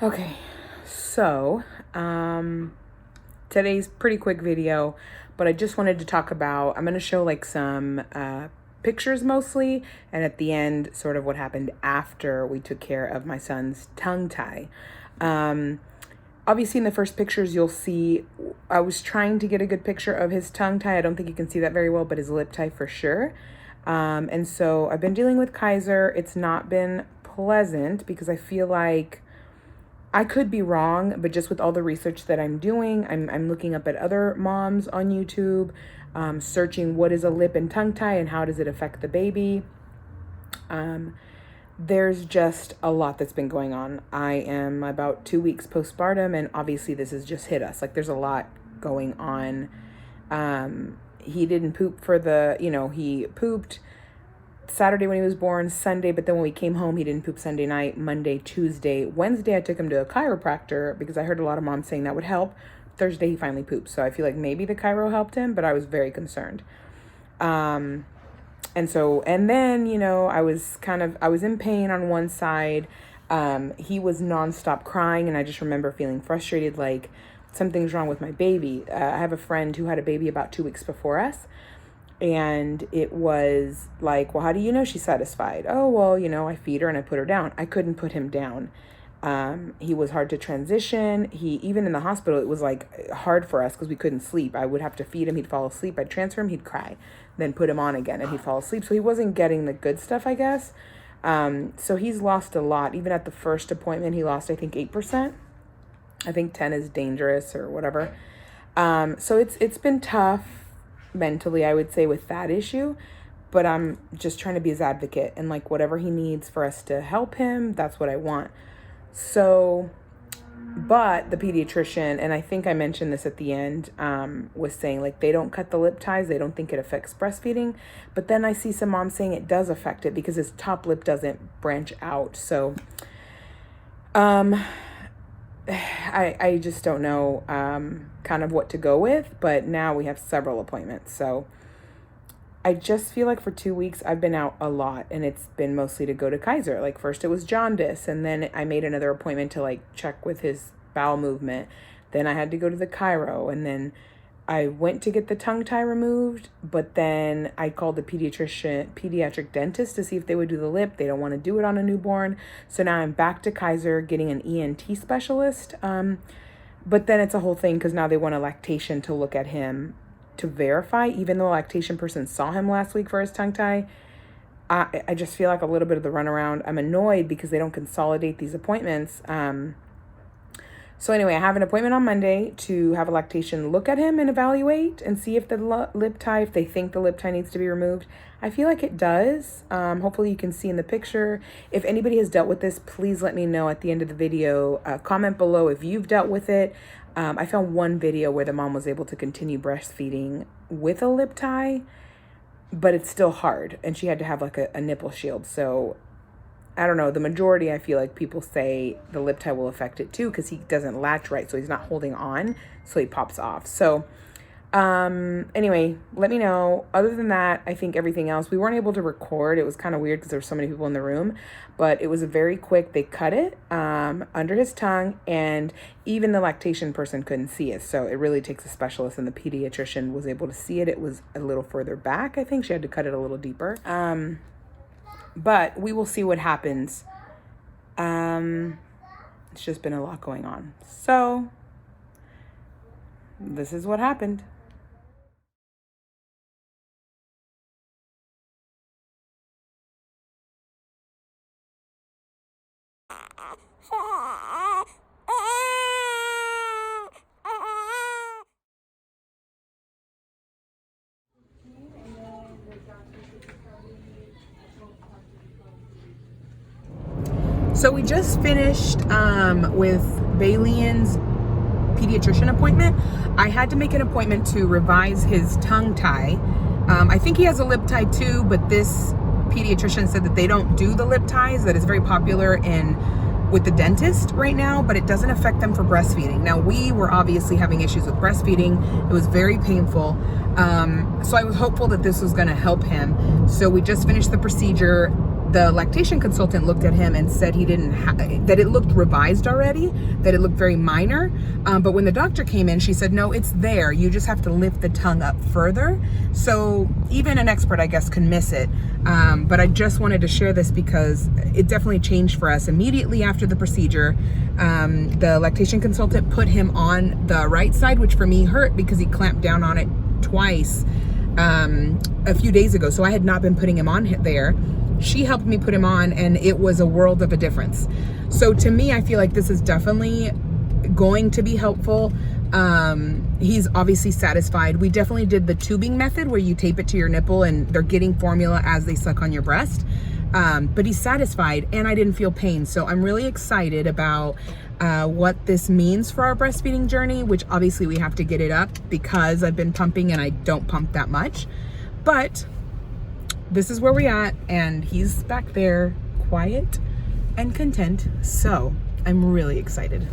Okay, so today's pretty quick video, but I just wanted to talk about, I'm going to show like some pictures mostly, and at the end sort of what happened after we took care of my son's tongue tie. Obviously in the first pictures you'll see I was trying to get a good picture of his tongue tie. I don't think you can see that very well, but his lip tie for sure. And so I've been dealing with Kaiser. It's not been pleasant because I feel like I could be wrong, but just with all the research that I'm doing, I'm looking up at other moms on YouTube, searching what is a lip and tongue tie and how does it affect the baby. There's just a lot that's been going on. I am about 2 weeks postpartum, and obviously this has just hit us. Like there's a lot going on. He didn't poop for he pooped Saturday when he was born, Sunday, but then when we came home, he didn't poop Sunday night, Monday, Tuesday. Wednesday, I took him to a chiropractor because I heard a lot of moms saying that would help. Thursday, he finally pooped. So I feel like maybe the chiro helped him, but I was very concerned. And then, I was in pain on one side. He was nonstop crying, and I just remember feeling frustrated, like something's wrong with my baby. I have a friend who had a baby about 2 weeks before us. And it was like, well, how do you know she's satisfied? Oh, well, I feed her and I put her down. I couldn't put him down. He was hard to transition. Even in the hospital, it was like hard for us because we couldn't sleep. I would have to feed him. He'd fall asleep. I'd transfer him. He'd cry, then put him on again and he'd fall asleep. So he wasn't getting the good stuff, I guess. So he's lost a lot. Even at the first appointment, he lost, I think, 8%. I think 10 is dangerous or whatever. So it's been tough mentally, I would say, with that issue, but I'm just trying to be his advocate and like whatever he needs for us to help him, that's what I want. So, but the pediatrician, and I think I mentioned this at the end, was saying like they don't cut the lip ties. They don't think it affects breastfeeding, but then I see some moms saying it does affect it because his top lip doesn't branch out. So, I just don't know kind of what to go with, but now we have several appointments. So I just feel like for 2 weeks I've been out a lot, and it's been mostly to go to Kaiser. Like first it was jaundice, and then I made another appointment to like check with his bowel movement. Then I had to go to the chiro, and then I went to get the tongue tie removed, but then I called the pediatric dentist to see if they would do the lip. They don't want to do it on a newborn. So now I'm back to Kaiser getting an ENT specialist. But then it's a whole thing because now they want a lactation to look at him to verify. Even though a lactation person saw him last week for his tongue tie, I just feel like a little bit of the runaround. I'm annoyed because they don't consolidate these appointments. So anyway, I have an appointment on Monday to have a lactation look at him and evaluate and see if the lip tie, if they think the lip tie needs to be removed. I feel like it does. Hopefully you can see in the picture. If anybody has dealt with this, please let me know at the end of the video. Comment below if you've dealt with it. I found one video where the mom was able to continue breastfeeding with a lip tie, but it's still hard. And she had to have like a nipple shield. So I don't know, the majority, I feel like people say the lip tie will affect it too because he doesn't latch right, so he's not holding on, so he pops off. So anyway, let me know. Other than that, I think everything else, we weren't able to record. It was kind of weird because there were so many people in the room, but it was a very quick, they cut it under his tongue, and even the lactation person couldn't see it. So it really takes a specialist, and the pediatrician was able to see it. It was a little further back. I think she had to cut it a little deeper. But we will see what happens. It's just been a lot going on. So this is what happened. So we just finished with Bailey's pediatrician appointment. I had to make an appointment to revise his tongue tie. I think he has a lip tie too, but this pediatrician said that they don't do the lip ties, that it's very popular with the dentist right now, but it doesn't affect them for breastfeeding. Now, we were obviously having issues with breastfeeding. It was very painful. So I was hopeful that this was gonna help him. So we just finished the procedure. the lactation consultant looked at him and said he didn't that it looked revised already, that it looked very minor. But when the doctor came in, she said, no, it's there. You just have to lift the tongue up further. So even an expert, I guess, can miss it. But I just wanted to share this because it definitely changed for us. Immediately after the procedure, the lactation consultant put him on the right side, which for me hurt because he clamped down on it twice a few days ago. So I had not been putting him on there. She helped me put him on, and it was a world of a difference. So to me, I feel like this is definitely going to be helpful. He's obviously satisfied. We definitely did the tubing method where you tape it to your nipple and they're getting formula as they suck on your breast. But he's satisfied and I didn't feel pain. So I'm really excited about what this means for our breastfeeding journey, which obviously we have to get it up because I've been pumping and I don't pump that much. But this is where we're at, and he's back there quiet and content. So I'm really excited.